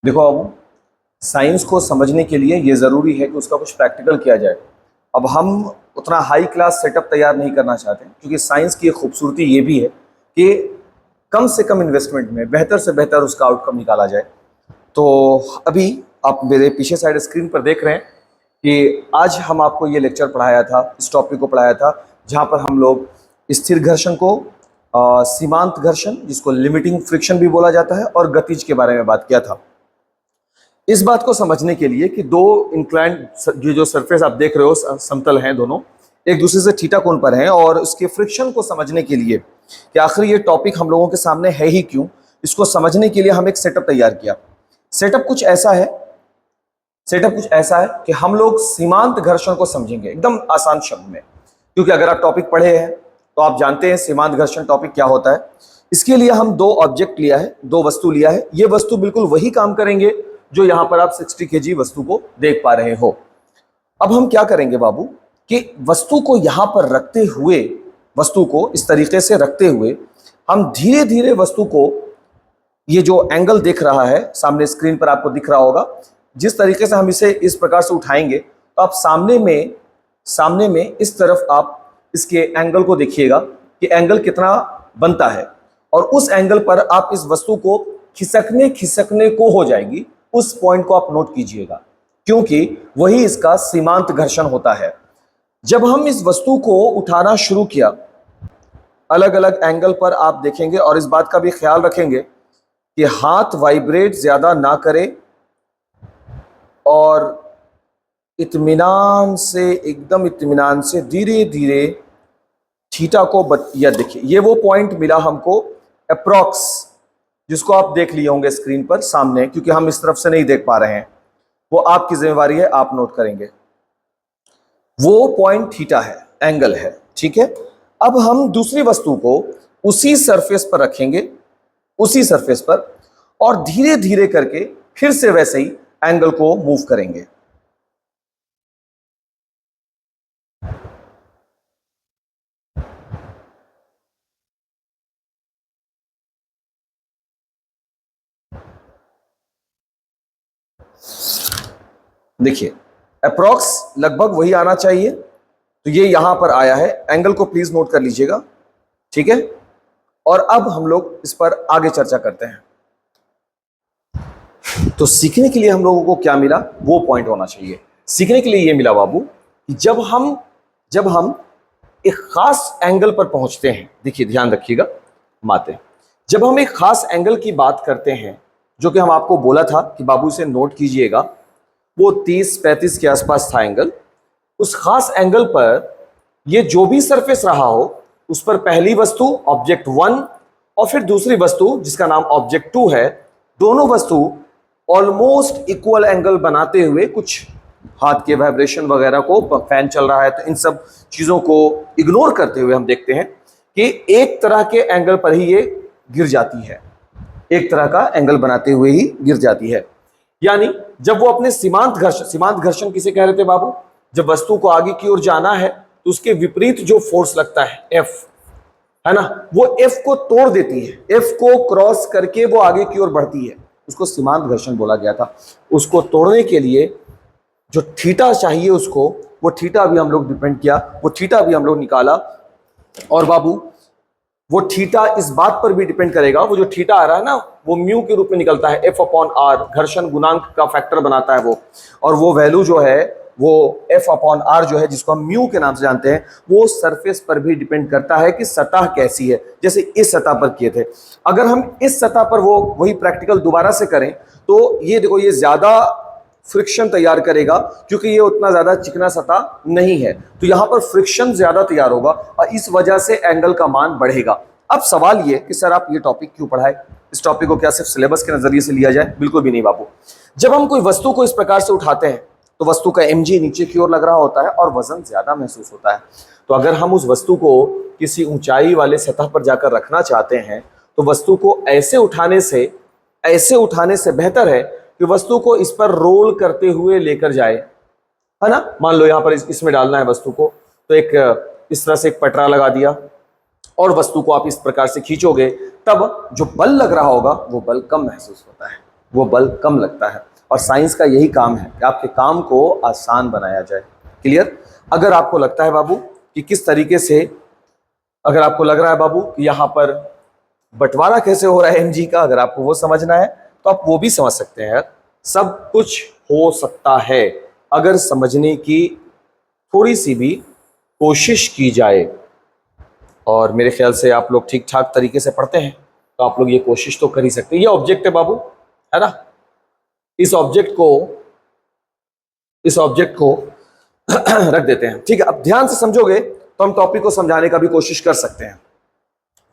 देखो, अब साइंस को समझने के लिए ये ज़रूरी है कि उसका कुछ प्रैक्टिकल किया जाए। अब हम उतना हाई क्लास सेटअप तैयार नहीं करना चाहते, क्योंकि साइंस की एक खूबसूरती ये भी है कि कम से कम इन्वेस्टमेंट में बेहतर से बेहतर उसका आउटकम निकाला जाए। तो अभी आप मेरे पीछे साइड स्क्रीन पर देख रहे हैं कि आज हम आपको ये लेक्चर पढ़ाया था, इस टॉपिक को पढ़ाया था, जहाँ पर हम लोग स्थिर घर्षण को, सीमांत घर्षण जिसको लिमिटिंग फ्रिक्शन भी बोला जाता है, और गतिज के बारे में बात किया था। इस बात को समझने के लिए कि दो इंक्लाइंड जो सरफेस आप देख रहे हो, समतल हैं दोनों, एक दूसरे से थीटा कोण पर हैं, और उसके फ्रिक्शन को समझने के लिए कि आखिर ये टॉपिक हम लोगों के सामने है ही क्यों, इसको समझने के लिए हम एक सेटअप तैयार किया। सेटअप कुछ ऐसा है कि हम लोग सीमांत घर्षण को समझेंगे एकदम आसान शब्द में, क्योंकि अगर आप टॉपिक पढ़े हैं तो आप जानते हैं सीमांत घर्षण टॉपिक क्या होता है। इसके लिए हम दो ऑब्जेक्ट लिया है, दो वस्तु लिया है। ये वस्तु बिल्कुल वही काम करेंगे जो यहां पर आप 60 kg वस्तु को देख पा रहे हो। अब हम क्या करेंगे बाबू कि वस्तु को यहां पर रखते हुए, वस्तु को इस तरीके से रखते हुए हम धीरे धीरे वस्तु को, ये जो एंगल दिख रहा है सामने स्क्रीन पर आपको दिख रहा होगा, जिस तरीके से हम इसे इस प्रकार से उठाएंगे तो आप सामने में इस तरफ आप इसके एंगल को देखिएगा कि एंगल कितना बनता है, और उस एंगल पर आप इस वस्तु को खिसकने को हो जाएगी। उस पॉइंट को आप नोट कीजिएगा, क्योंकि वही इसका सीमांत घर्षण होता है। जब हम इस वस्तु को उठाना शुरू किया, अलग अलग एंगल पर आप देखेंगे, और इस बात का भी ख्याल रखेंगे कि हाथ वाइब्रेट ज्यादा ना करे, और एकदम इत्मीनान से धीरे धीरे थीटा को या देखिए, ये वो पॉइंट मिला हमको अप्रॉक्स, जिसको आप देख लिए होंगे स्क्रीन पर सामने, क्योंकि हम इस तरफ से नहीं देख पा रहे हैं, वो आपकी जिम्मेवारी है, आप नोट करेंगे। वो पॉइंट थीटा है, एंगल है, ठीक है। अब हम दूसरी वस्तु को उसी सरफेस पर रखेंगे, उसी सरफेस पर, और धीरे धीरे करके फिर से वैसे ही एंगल को मूव करेंगे। देखिए, अप्रॉक्स लगभग वही आना चाहिए, तो ये यहां पर आया है। एंगल को प्लीज नोट कर लीजिएगा, ठीक है। और अब हम लोग इस पर आगे चर्चा करते हैं। तो सीखने के लिए हम लोगों को क्या मिला, वो पॉइंट होना चाहिए। सीखने के लिए ये मिला बाबू कि जब हम एक खास एंगल पर पहुंचते हैं, देखिए ध्यान रखिएगा माते, जब हम एक खास एंगल की बात करते हैं, जो कि हम आपको बोला था कि बाबू से नोट कीजिएगा, वो 30-35 के आसपास था एंगल। उस खास एंगल पर ये जो भी सरफेस रहा हो, उस पर पहली वस्तु ऑब्जेक्ट 1 और फिर दूसरी वस्तु जिसका नाम ऑब्जेक्ट 2 है, दोनों वस्तु ऑलमोस्ट इक्वल एंगल बनाते हुए, कुछ हाथ के वाइब्रेशन वगैरह को, फैन चल रहा है तो इन सब चीजों को इग्नोर करते हुए हम देखते हैं कि एक तरह के एंगल पर ही ये गिर जाती है, एक तरह का एंगल बनाते हुए ही गिर जाती है। यानी जब वो अपने सीमांत घर्षण किसे कह रहे थे बाबू, जब वस्तु को आगे की ओर जाना है तो उसके विपरीत जो फोर्स लगता है F, है ना, वो F को तोड़ देती है, F को क्रॉस करके वो आगे की ओर बढ़ती है, उसको सीमांत घर्षण बोला गया था। उसको तोड़ने के लिए जो थीटा चाहिए उसको, वो थीटा भी हम लोग डिपेंड किया, वो थीटा भी हम लोग निकाला। और बाबू वो थीटा इस बात पर भी डिपेंड करेगा, वो जो थीटा आ रहा है ना, वो म्यू के रूप में निकलता है, F/R, घर्षण गुणांक का फैक्टर बनाता है वो, और वो वैल्यू जो है वो F/R जो है, जिसको हम म्यू के नाम से जानते हैं, वो सरफेस पर भी डिपेंड करता है कि सतह कैसी है। जैसे इस सतह पर किए थे, अगर हम इस सतह पर वो वही प्रैक्टिकल दोबारा से करें तो ये देखो, ये ज्यादा फ्रिक्शन तैयार करेगा, क्योंकि ये उतना ज्यादा चिकना सतह नहीं है, तो यहां पर फ्रिक्शन ज्यादा तैयार होगा और इस वजह से एंगल का मान बढ़ेगा। अब सवाल ये कि सर आप ये टॉपिक क्यों पढ़ाए, इस टॉपिक को क्या सिर्फ सिलेबस के नजरिए से लिया जाए? बिल्कुल भी नहीं बाबू। जब हम कोई वस्तु को इस प्रकार से उठाते हैं तो वस्तु का mg नीचे की ओर लग रहा होता है और वजन ज्यादा महसूस होता है। तो अगर हम उस वस्तु को किसी ऊंचाई वाले सतह पर जाकर रखना चाहते हैं तो वस्तु को ऐसे उठाने से बेहतर है कि वस्तु को इस पर रोल करते हुए लेकर जाए, है ना। मान लो यहां पर इसमें डालना है वस्तु को, तो एक इस तरह से एक पटरा लगा दिया और वस्तु को आप इस प्रकार से खींचोगे, तब जो बल लग रहा होगा वो बल कम महसूस होता है। वो बल कम लगता है। और साइंस का यही काम है कि आपके काम को आसान बनाया जाए। क्लियर? अगर आपको लगता है बाबू कि किस तरीके से, अगर आपको लग रहा है बाबू कि यहाँ पर बंटवारा कैसे हो रहा है mg का, अगर आपको वो समझना है तो आप वो भी समझ सकते हैं यार। सब कुछ हो सकता है अगर समझने की थोड़ी सी भी कोशिश की जाए। और मेरे ख्याल से आप लोग ठीक ठाक तरीके से पढ़ते हैं, तो आप लोग ये कोशिश तो कर ही सकते हैं। ये ऑब्जेक्ट है बाबू, है ना? इस ऑब्जेक्ट को रख देते हैं, ठीक है? अब ध्यान से समझोगे तो हम टॉपिक को समझाने का भी कोशिश कर सकते हैं।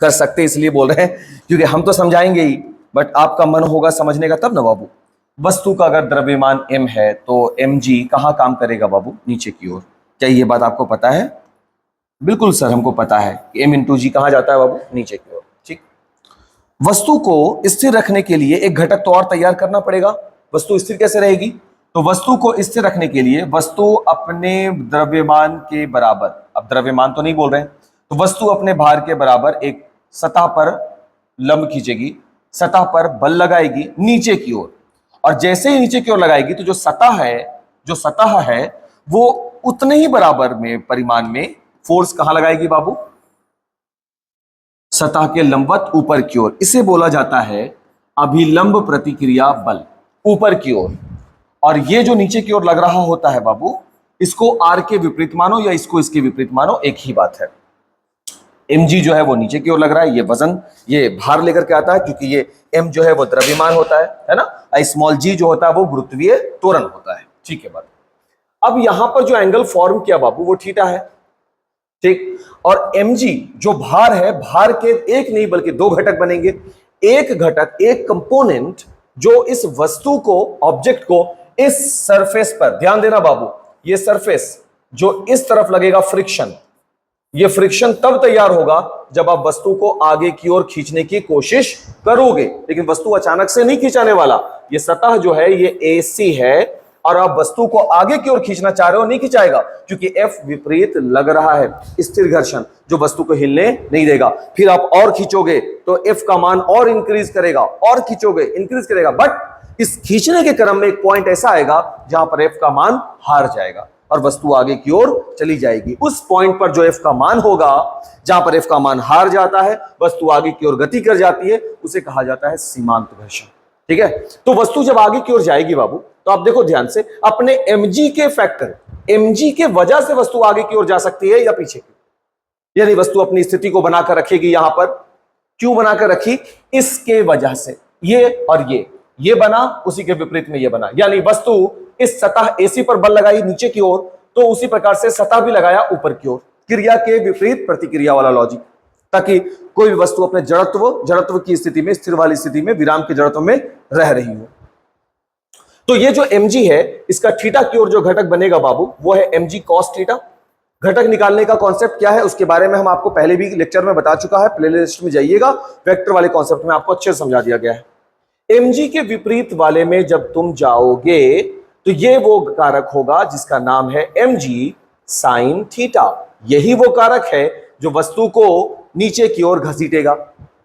कर सकते इसलिए बोल रहे हैं क्योंकि हम तो समझाएंगे ही, बट आपका मन होगा समझने का तब ना बाबू। वस्तु का अगर द्रव्यमान m है तो mg कहाँ काम करेगा बाबू? नीचे की ओर। क्या ये बात आपको पता है? बिल्कुल सर, हमको पता है कि m इंटू जी कहाँ जाता है बाबू? नीचे की ओर। ठीक। वस्तु को स्थिर रखने के लिए एक घटक तो और तैयार करना पड़ेगा। वस्तु स्थिर कैसे रहेगी? तो वस्तु को स्थिर रखने के लिए वस्तु अपने द्रव्यमान के बराबर, अब द्रव्यमान तो नहीं बोल रहे हैं, तो वस्तु अपने भार के बराबर एक सतह पर लंब खींचेगी, सतह पर बल लगाएगी नीचे की ओर। और जैसे ही नीचे की ओर लगाएगी तो जो सतह है वो उतने ही बराबर में परिमाण में फोर्स कहां लगाएगी बाबू? सतह के लंबवत ऊपर की ओर। इसे बोला जाता है अभिलंब प्रतिक्रिया बल, ऊपर की ओर। और ये जो नीचे की ओर लग रहा होता है बाबू, इसको आर के विपरीत मानो या इसको इसके विपरीत मानो, एक ही बात है। mg जो है वो नीचे की ओर लग रहा है, ये वजन, ये भार लेकर के आता है, क्योंकि ये m जो है वो द्रव्यमान होता है ना? स्मॉल g जो होता है वो गुरुत्वीय त्वरण होता है। ठीक है बात। अब यहां पर जो एंगल फॉर्म किया बाबू वो थीटा है, ठीक? और mg जो भार है, भार के एक नहीं बल्कि दो घटक बनेंगे। एक घटक, एक कंपोनेंट जो इस वस्तु को, ऑब्जेक्ट को इस सरफेस पर, ध्यान देना बाबू, ये सरफेस जो इस तरफ लगेगा फ्रिक्शन, ये फ्रिक्शन तब तैयार होगा जब आप वस्तु को आगे की ओर खींचने की कोशिश करोगे। लेकिन वस्तु अचानक से नहीं खींचाने वाला, ये सतह जो है ये AC है, और आप वस्तु को आगे की ओर खींचना चाह रहे हो, नहीं खिंचाएगा, क्योंकि F विपरीत लग रहा है, स्थिर घर्षण जो वस्तु को हिलने नहीं देगा। फिर आप और खींचोगे तो F का मान और इंक्रीज करेगा, और खींचोगे इंक्रीज करेगा, बट इस खींचने के क्रम में एक पॉइंट ऐसा आएगा जहां पर F का मान हार जाएगा और वस्तु आगे की ओर चली जाएगी। उस पॉइंट पर जो F का मान होगा, जहां पर F का मान हार जाता है, वस्तु आगे की ओर गति कर जाती है, उसे कहा जाता है सीमांत घर्षण। ठीक है? तो वस्तु जब आगे की ओर जाएगी बाबू, तो आप देखो ध्यान से, अपने mg के फैक्टर, mg के वजह से वस्तु आगे की ओर जा सकती है या पीछे की, यानी वस्तु अपनी स्थिति को बनाकर रखेगी। यहां पर क्यों बनाकर रखी? इसके वजह से ये और ये बना, उसी के विपरीत में ये बना, यानी वस्तु इस सतह AC पर बल लगाई नीचे की ओर, तो उसी प्रकार से सतह भी लगाया ऊपर की ओर, क्रिया के विपरीत प्रतिक्रिया वाला लॉजिक, ताकि कोई भी वस्तु अपने जड़त्व की स्थिति में, स्थिर वाली स्थिति में, विराम के जड़त्व में रह रही हो। तो ये जो mg है, इसका थीटा की ओर जो घटक बनेगा बाबू, वो है mg cos थीटा। घटक निकालने का कॉन्सेप्ट क्या है उसके बारे में हम आपको पहले भी लेक्चर में बता चुका है, प्लेलिस्ट में जाइएगा, वेक्टर वाले कॉन्सेप्ट में आपको अच्छे से समझा दिया गया है। mg के विपरीत वाले में जब तुम जाओगे तो ये वो कारक होगा जिसका नाम है mg sin थीटा। यही वो कारक है जो वस्तु को नीचे की ओर घसीटेगा।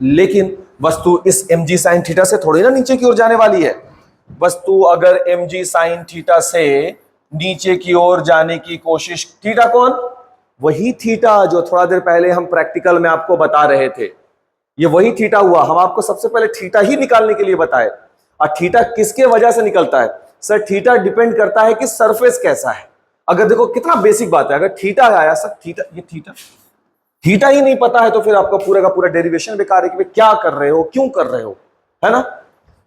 लेकिन वस्तु इस mg sin थीटा से थोड़ी ना नीचे की ओर जाने वाली है। वस्तु अगर mg sin थीटा से नीचे की ओर जाने की कोशिश, थीटा कौन? वही थीटा जो थोड़ा देर पहले हम प्रैक्टिकल में आपको बता रहे थे, ये वही थीटा हुआ। हम आपको सबसे पहले थीटा ही निकालने के लिए बताए। और थीटा किसके वजह से निकलता है? सर थीटा डिपेंड करता है कि सरफेस कैसा है। अगर देखो कितना बेसिक बात है, अगर थीटा आया सर, थीटा ही नहीं पता है तो फिर आपका पूरा का पूरा डेरिवेशन बेकार है कि क्या कर रहे हो, क्यों कर रहे हो, है ना?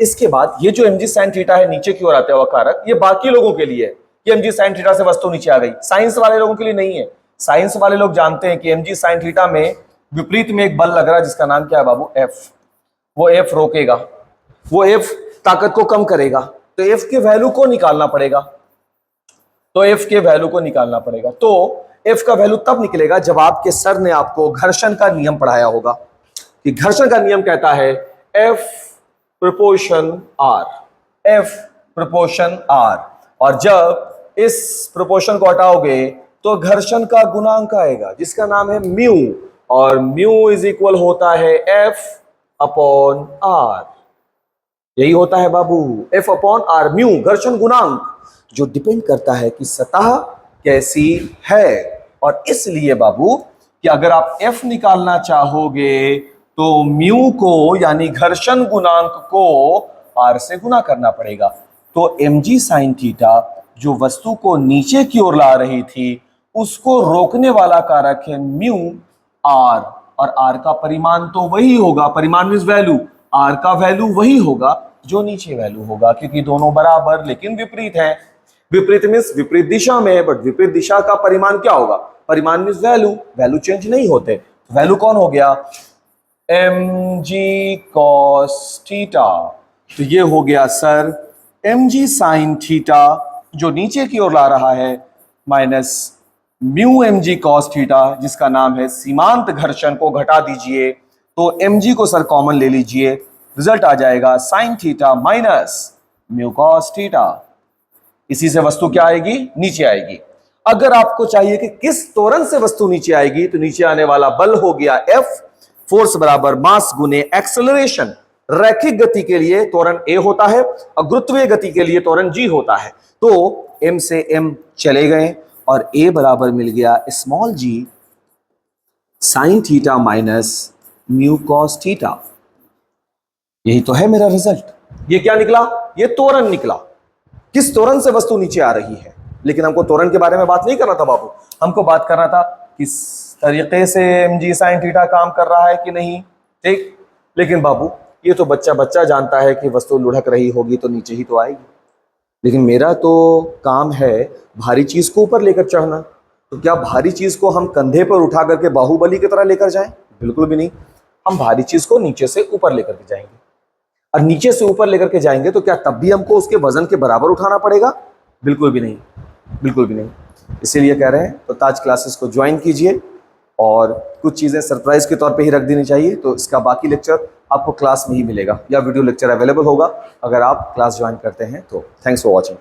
इसके बाद ये जो mg sin थीटा है नीचे की ओर आता हुआ कारक, ये बाकी लोगों के लिए है कि mg sin थीटा से वस्तु नीचे आ गई। साइंस वाले लोगों के लिए नहीं है। साइंस वाले लोग जानते हैं कि mg sin थीटा में विपरीत में एक बल लग रहा है जिसका नाम क्या है बाबू? F। वो F रोकेगा, वो F ताकत को कम करेगा, तो F के वैल्यू को निकालना पड़ेगा। तो F का वैल्यू तब निकलेगा जब आपके सर ने आपको घर्षण का नियम पढ़ाया होगा कि घर्षण का नियम कहता है F प्रोपोर्शन R। और जब इस प्रोपोर्शन को हटाओगे तो घर्षण का गुणांक आएगा जिसका नाम है म्यू, और म्यू इज इक्वल होता है F अपॉन R। यही होता है बाबू एफ अपॉन आर, म्यू घर्षण गुणांक, जो डिपेंड करता है कि सतह कैसी है। और इसलिए बाबू कि अगर आप एफ निकालना चाहोगे तो म्यू को यानी घर्षण गुणांक को आर से गुना करना पड़ेगा। तो mg sin थीटा जो वस्तु को नीचे की ओर ला रही थी उसको रोकने वाला कारक है म्यू आर, और आर का परिमाण तो वही होगा, परिमाण मींस वैल्यू, आर का वैल्यू वही होगा जो नीचे वैल्यू होगा, क्योंकि दोनों बराबर लेकिन विपरीत है। विपरीत मींस विपरीत दिशा में है, बट विपरीत दिशा का परिमाण क्या होगा, परिमाण मींस वैल्यू, वैल्यू चेंज नहीं होते। वैल्यू कौन हो गया, mg cos थीटा। तो ये हो गया सर mg sin थीटा जो नीचे की ओर ला रहा है minus mu mg cos theta जिसका नाम है सीमांत घर्षण को घटा दीजिए तो mg को सर कॉमन ले लीजिए, रिजल्ट आ जाएगा sin theta minus mu cos theta. इसी से वस्तु क्या आएगी, नीचे आएगी। अगर आपको चाहिए कि किस त्वरण से वस्तु नीचे आएगी तो नीचे आने वाला बल हो गया F, फोर्स बराबर मास गुने एक्सेलरेशन। रैखिक गति के लिए त्वरण A होता है और गुरुत्वीय गति के लिए त्वरण G होता है। तो M से M चले गए और A बराबर मिल गया small g sine theta minus mu cos theta. यही तो है मेरा रिजल्ट। ये क्या निकला, ये त्वरण निकला, किस त्वरण से वस्तु नीचे आ रही है। लेकिन हमको त्वरण के बारे में बात नहीं करना था बाबू, हमको बात करना था किस तरीके से mg sin थीटा काम कर रहा है कि नहीं, ठीक। लेकिन बाबू ये तो बच्चा बच्चा जानता है कि वस्तु लुढ़क रही होगी तो नीचे ही तो आएगी, लेकिन मेरा तो काम है भारी चीज को ऊपर लेकर चढ़ना। तो क्या भारी चीज को हम कंधे पर उठा करके बाहुबली की तरह लेकर जाएं, बिल्कुल भी नहीं। हम भारी चीज को नीचे से ऊपर लेकर के जाएंगे, और नीचे से ऊपर लेकर के जाएंगे तो क्या तब भी हमको उसके वजन के बराबर उठाना पड़ेगा, बिल्कुल भी नहीं, बिल्कुल भी नहीं। इसीलिए कह रहे हैं तो ताज क्लासेस को ज्वाइन कीजिए, और कुछ चीज़ें सरप्राइज के तौर पे ही रख देनी चाहिए। तो इसका बाकी लेक्चर आपको क्लास में ही मिलेगा या वीडियो लेक्चर अवेलेबल होगा अगर आप क्लास ज्वाइन करते हैं तो। Thanks for watching.